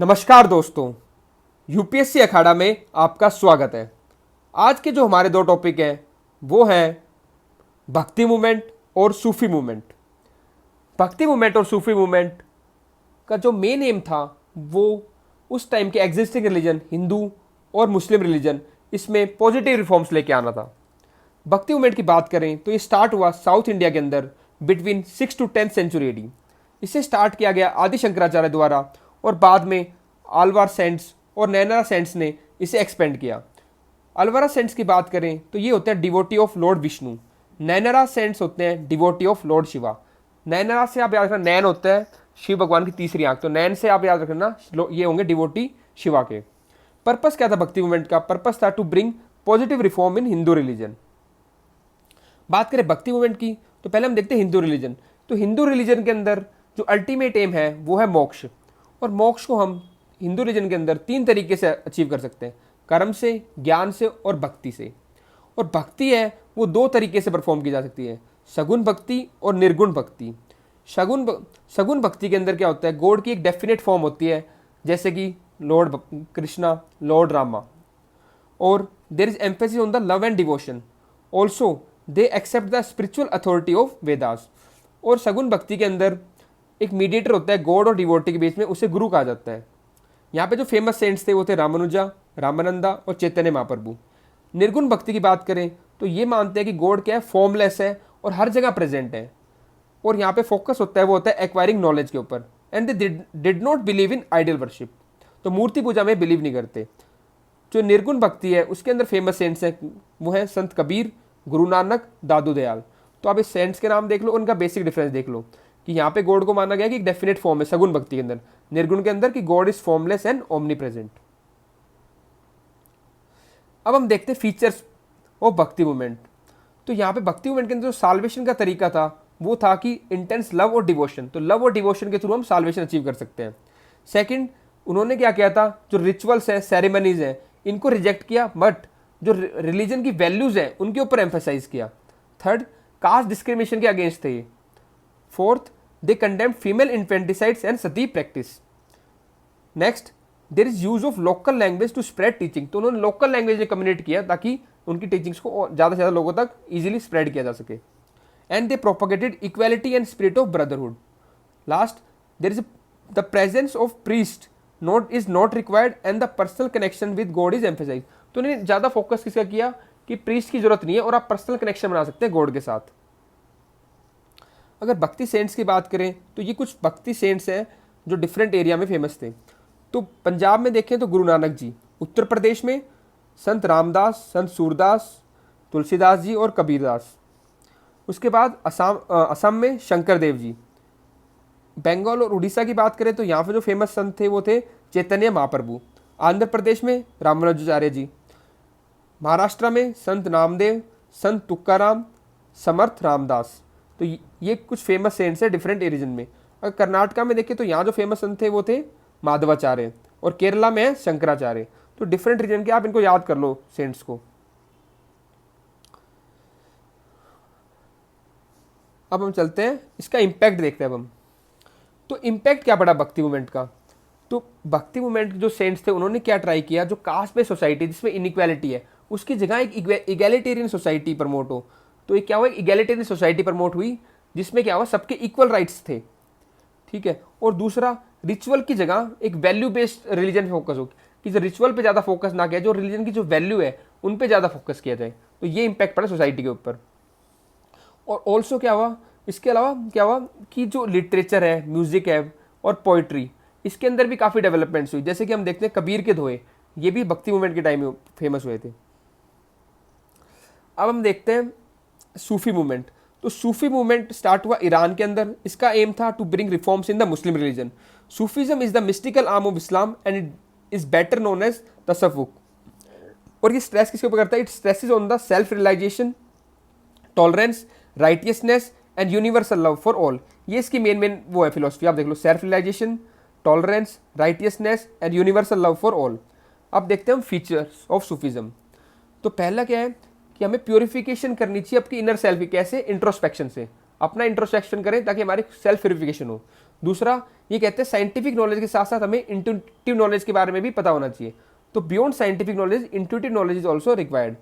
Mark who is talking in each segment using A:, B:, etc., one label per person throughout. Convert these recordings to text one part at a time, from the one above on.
A: नमस्कार दोस्तों, यूपीएससी अखाड़ा में आपका स्वागत है। आज के जो हमारे दो टॉपिक हैं वो हैं भक्ति मूवमेंट और सूफी मूवमेंट। भक्ति मूवमेंट और सूफी मूवमेंट का जो मेन एम था वो उस टाइम के एग्जिस्टिंग रिलीजन हिंदू और मुस्लिम रिलीजन इसमें पॉजिटिव रिफॉर्म्स लेके आना था। भक्ति मूवमेंट की बात करें तो ये स्टार्ट हुआ साउथ इंडिया के अंदर बिटवीन 6 to 10 सेंचुरी एडी। इसे स्टार्ट किया गया आदि शंकराचार्य द्वारा और बाद में आलवार सेंट्स और नैनारा सेंट्स ने इसे एक्सपेंड किया। अलवारा सेंट्स की बात करें तो ये होते हैं devotee of lord Vishnu, Nainara saints होते हैं devotee of lord Shiva. Nainara से आप याद रखना, नैन होता है शिव भगवान की तीसरी आंख, तो नैन से आप याद रखना ये होंगे डिवोटी शिवा के। पर्पस क्या था भक्ति मूवमेंट का? पर्पस था to bring positive reform in Hindu religion. बात करें भक्ति मूवमेंट की तो पहले हम देखते हैं हिंदू रिलीजन। तो हिंदू रिलीजन के अंदर जो अल्टीमेट एम है वो है मोक्ष, और मोक्ष को हम हिंदू रिलीजन के अंदर 3 तरीके से अचीव कर सकते हैं, कर्म से, ज्ञान से और भक्ति से। और भक्ति है वो 2 तरीके से परफॉर्म की जा सकती है, सगुण भक्ति और निर्गुण भक्ति। सगुण भक्ति के अंदर क्या होता है, गॉड की एक डेफिनेट फॉर्म होती है जैसे कि लॉर्ड कृष्णा, लॉर्ड रामा, और there is emphasis on the love and devotion. Also they accept the spiritual authority of Vedas. और सगुण भक्ति के अंदर एक मीडिएटर होता है गॉड और डिवोटी के बीच में, उसे गुरु कहा जाता है। यहाँ पे जो फेमस सेंट्स थे वो थे रामानुजा, रामानंदा और चैतन्य महाप्रभु। निर्गुण भक्ति की बात करें तो ये मानते हैं कि गॉड क्या है, फॉर्मलेस है और हर जगह प्रेजेंट है, और यहाँ पे फोकस होता है वो होता है एक्वायरिंग नॉलेज के ऊपर। And they did not believe in idol worship, तो मूर्ति पूजा में बिलीव नहीं करते। जो निर्गुण भक्ति है उसके अंदर फेमस सेंट्स हैं वो हैं संत कबीर, गुरु नानक, दादू दयाल। तो आप इस सेंट्स के नाम देख लो, उनका बेसिक डिफरेंस देख लो कि यहाँ पे गॉड को माना गया कि एक डेफिनेट फॉर्म है सगुण भक्ति के अंदर, निर्गुण के अंदर कि God is formless and omni present. अब हम देखते हैं फीचर्स ऑफ भक्ति मूवमेंट। तो यहाँ पे भक्ति मूवमेंट के अंदर जो साल्वेशन का तरीका था वो था कि इंटेंस लव और डिवोशन, तो लव और डिवोशन के थ्रू हम साल्वेशन अचीव कर सकते हैं। सेकंड, उन्होंने क्या किया था, जो रिचुअल्स है, सेरेमनीज है, इनको रिजेक्ट किया, बट जो रिलीजन की वैल्यूज है उनके ऊपर एम्फेसाइज किया। थर्ड, कास्ट डिस्क्रिमिनेशन के अगेंस्ट थे। Fourth, they condemned female infanticides and sati practice. Next, there is use of local language to spread teaching, तो उन्होंने लोकल लैंग्वेज में कम्युनिकेट किया ताकि उनकी टीचिंग्स को ज़्यादा से ज़्यादा लोगों तक इजीली स्प्रेड किया जा सके। And they propagated equality and spirit of brotherhood. Last, there is the presence of priest not required and the personal connection with God is emphasise. तो उन्होंने ज़्यादा फोकस किसका किया कि प्रीस्ट की जरूरत नहीं है और आप पर्सनल कनेक्शन बना सकते हैं गॉड के साथ। अगर भक्ति सेंट्स की बात करें तो ये कुछ भक्ति सेंट्स हैं जो डिफरेंट एरिया में फेमस थे। तो पंजाब में देखें तो गुरु नानक जी, उत्तर प्रदेश में संत रामदास, संत सूरदास, तुलसीदास जी और कबीरदास। उसके बाद असम में शंकर देव जी। बंगाल और उड़ीसा की बात करें तो यहाँ पे जो फेमस संत थे वो थे चैतन्य महाप्रभु। आंध्र प्रदेश में रामानुजाचार्य जी। महाराष्ट्र में संत नामदेव, संत तुकाराम, समर्थ रामदास। तो ये कुछ फेमस सेंट्स हैं डिफरेंट रीजन में। अगर कर्नाटका में देखें तो यहाँ जो फेमस संत थे वो थे माधवाचार्य, और केरला में है शंकराचार्य। तो डिफरेंट रीजन के आप इनको याद कर लो सेंट्स को। अब हम चलते हैं इसका इम्पैक्ट देखते हैं अब हम। तो इम्पैक्ट क्या पड़ा भक्ति मूवमेंट का? तो भक्ति मूवमेंट जो सेंट्स थे उन्होंने क्या ट्राई किया, जो कास्ट बेस्ड सोसाइटी जिसमें इनइक्वालिटी है उसकी जगह एक इगैलिटेरियन सोसाइटी प्रमोट हो। तो ये क्या हुआ, इगैलिटेरियन सोसाइटी प्रमोट हुई जिसमें क्या हुआ, सबके इक्वल राइट्स थे, ठीक है। और दूसरा, रिचुअल की जगह एक वैल्यू बेस्ड रिलीजन पे फोकस हो, कि जो रिचुअल पे ज़्यादा फोकस ना किया, जो रिलीजन की जो वैल्यू है उन पे ज़्यादा फोकस किया जाए। तो ये इम्पैक्ट पड़ा सोसाइटी के ऊपर। और ऑल्सो क्या हुआ, इसके अलावा क्या हुआ कि जो लिटरेचर है, म्यूजिक है और पोइट्री, इसके अंदर भी काफ़ी डेवलपमेंट्स हुई। जैसे कि हम देखते हैं कबीर के दोहे, ये भी भक्ति मूवमेंट के टाइम में फेमस हुए थे। अब हम देखते हैं सूफी मूवमेंट। तो सूफी मूवमेंट स्टार्ट हुआ ईरान के अंदर। इसका एम था to bring reforms in the Muslim religion. Sufism is the mystical arm of Islam and it is better known as तसव्वुफ। और ये स्ट्रेस किसके ऊपर करता है? It stresses on the self realization, tolerance, righteousness and universal love for all. ये इसकी main वो है फिलोसफी, आप देख लो, self realization, tolerance, righteousness and universal love for all. अब देखते हैं हम फीचर्स ऑफ सूफीज्म। तो पहला क्या है कि हमें प्योरिफिकेशन करनी चाहिए अपनी इनर सेल्फ की। कैसे? इंट्रोस्पेक्शन से। अपना इंट्रोस्पेक्शन करें ताकि हमारी सेल्फ प्योरिफिकेशन हो। दूसरा, ये कहते हैं साइंटिफिक नॉलेज के साथ साथ हमें इंट्यूटिव नॉलेज के बारे में भी पता होना चाहिए। तो beyond scientific knowledge intuitive knowledge is also required.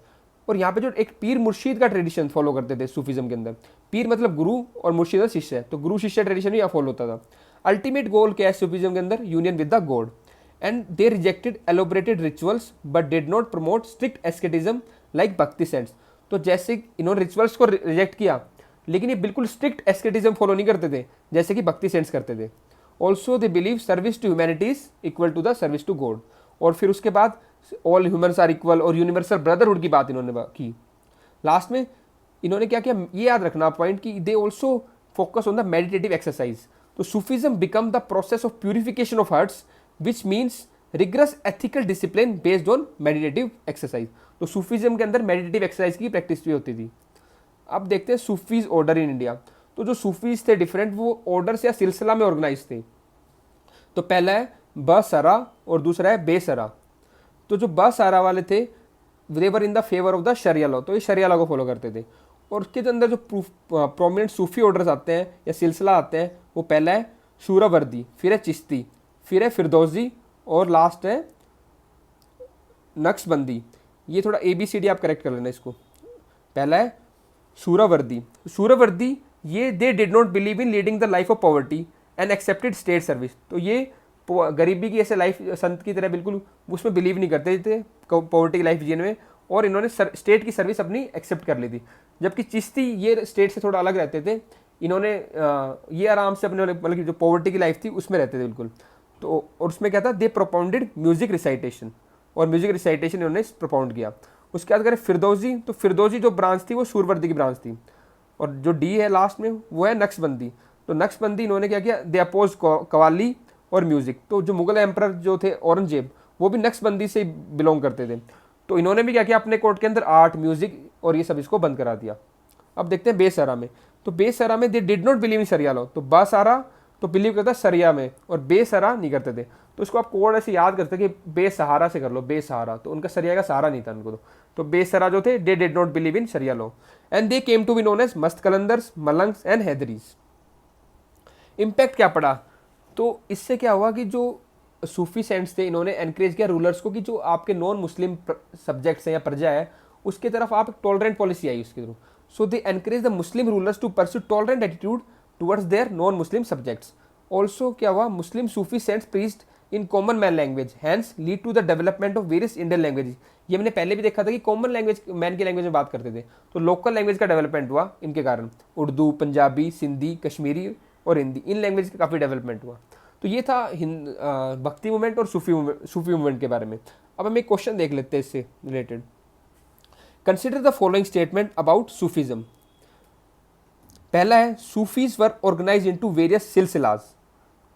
A: और यहाँ पे जो एक पीर मुर्शीद का ट्रेडिशन फॉलो करते थे सूफीज्म के अंदर, पीर मतलब गुरु और मुर्शीद शिष्य, तो गुरु शिष्य ट्रेडिशन भी यहाँ फॉलो होता था। अल्टीमेट गोल क्या है सूफीज्म के अंदर? Union with the God. And they rejected elaborated rituals but did not promote strict asceticism like bhakti saints. तो जैसे इन्होंने रिचुअल्स को रिजेक्ट किया, लेकिन ये बिल्कुल स्ट्रिक्ट एस्केटिज्म फॉलो नहीं करते थे जैसे कि भक्ति सेंट्स करते थे। Also they believe service to humanity is equal to the service to God. और फिर उसके बाद ऑल ह्यूमन्स आर इक्वल और यूनिवर्सल ब्रदरहुड की बात इन्होंने की। लास्ट में इन्होंने क्या किया, ये याद रखना पॉइंट कि they also focus on the meditative exercise. तो Sufism become the process of purification of hearts which means rigorous ethical discipline based on meditative exercise. तो सूफीज्म के अंदर मेडिटेटिव एक्सरसाइज की प्रैक्टिस भी होती थी। अब देखते हैं सूफीज ऑर्डर इन इंडिया। तो जो सूफीज थे डिफरेंट, वो ऑर्डर से या सिलसिला में ऑर्गेनाइज थे। तो पहला है बसरा और दूसरा है बेसरा। तो जो बसरा वाले थे they were in the favour of the sharia law, तो ये शरिया लॉ को फॉलो करते थे। और उसके अंदर जो प्रोमिनेंट सूफी ऑर्डर्स आते हैं या सिलसिला आते हैं, वो पहला है सूरावर्दी, फिर है चिश्ती, फिर है फिरदौसी और लास्ट है नक्शबंदी। ये थोड़ा ABCD आप करेक्ट कर लेना इसको। पहला है सूरावर्दी। सूरावर्दी ये दे did not believe in leading the life of poverty and accepted state service. तो ये गरीबी की ऐसे लाइफ संत की तरह बिल्कुल उसमें बिलीव नहीं करते थे, पॉवर्टी की लाइफ जीने में, और इन्होंने स्टेट की सर्विस अपनी एक्सेप्ट कर ली थी। जबकि चिश्ती ये स्टेट से थोड़ा अलग रहते थे, इन्होंने ये आराम से अपने मतलब जो पॉवर्टी की लाइफ थी उसमें रहते थे बिल्कुल। तो और उसमें क्या था, दे प्रोपाउंडेड म्यूजिक रिसाइटेशन, और म्यूजिक रिसाइटेशन इन्होंने प्रोपाउंड किया। उसके बाद अगर फिरदौसी, तो फिरदौसी जो ब्रांच थी वो सूरवर्दी की ब्रांच थी। और जो डी है लास्ट में वो है नक्शबंदी। तो नक्शबंदी इन्होंने क्या किया, दे अपोज कवाली और म्यूजिक। तो जो मुगल एम्परर जो थे औरंगजेब, वो भी नक्शबंदी से बिलोंग करते थे। तो इन्होंने भी क्या किया, अपने कोर्ट के अंदर आर्ट, म्यूजिक और ये सब इसको बंद करा दिया। अब देखते हैं बेसहारा में। तो बेसहारा में they did not believe in sharia law. तो बासहारा तो बिलीव करता शरिया में और बेसहारा नहीं करते थे। तो इसको आप कोड ऐसे याद करते कि बेसहारा से कर लो, बेसहारा, तो उनका शरिया का सहारा नहीं था उनको। तो बेसहारा जो थे they did not believe in sharia law and they came to be known as Mast Qalandars, Malangs and Haidaris. Impact क्या पड़ा, तो इससे क्या हुआ कि जो सूफी सेंट्स थे इन्होंने एनकरेज किया रूलर्स को कि जो आपके नॉन मुस्लिम सब्जेक्ट्स हैं या प्रजा है उसके तरफ आप टॉलरेंट पॉलिसी आई उसके थ्रू। So they encourage the Muslim rulers to pursue tolerant attitude towards their non Muslim subjects. Also क्या हुआ, Muslim Sufi saints preached in common man language, hence lead to the development of various Indian languages. ये हमने पहले भी देखा था कि common language man की लैंग्वेज में बात करते थे, तो लोकल लैंग्वेज का डेवलपमेंट हुआ इनके कारण। उर्दू, पंजाबी, सिंधी, कश्मीरी और हिंदी, इन लैंग्वेज का काफ़ी डेवलपमेंट हुआ। तो ये था भक्ति मूवमेंट और सूफी मूवमेंट के बारे में। अब हम एक क्वेश्चन देख लेते हैं इससे related. Consider the following statement about Sufism. पहला है Sufis were organise into various सिलसिलाज।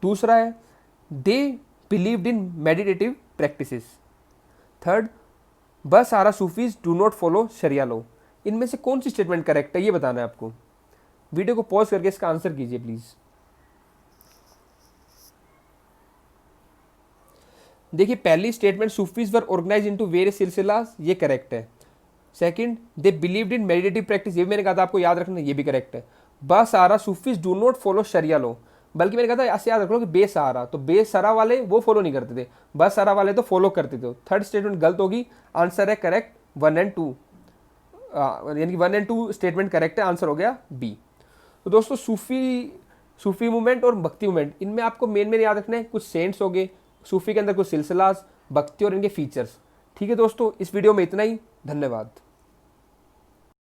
A: दूसरा है they believed in meditative practices. Third, बसहारा Sufis do not follow sharia law. इनमें से कौन सी स्टेटमेंट करेक्ट है ये बताना है आपको। वीडियो को पॉज करके इसका आंसर कीजिए प्लीज। देखिए, पहली statement Sufis were organise into various सिलसिलाज, ये करेक्ट है। Second, they believed in meditative practice, ये भी मैंने कहा था आपको याद रखना, ये भी करेक्ट है। बसहारा Sufis do not follow sharia law, बल्कि मैंने कहा था ऐसे याद रख लो कि बेसहारा, तो बेसहारा वाले वो फॉलो नहीं करते थे, बसहारा वाले तो फॉलो करते थे। थर्ड स्टेटमेंट गलत होगी, आंसर है करेक्ट 1 और 2, यानी कि 1 और 2 स्टेटमेंट करेक्ट है, आंसर हो गया बी। तो दोस्तों सूफी मूवमेंट और भक्ति मूवमेंट, इनमें आपको मेन याद रखना है, कुछ सेंट्स हो गए, सूफी के अंदर कुछ सिलसिलास, भक्ति और इनके फीचर्स। ठीक है दोस्तों, इस वीडियो में इतना ही, धन्यवाद।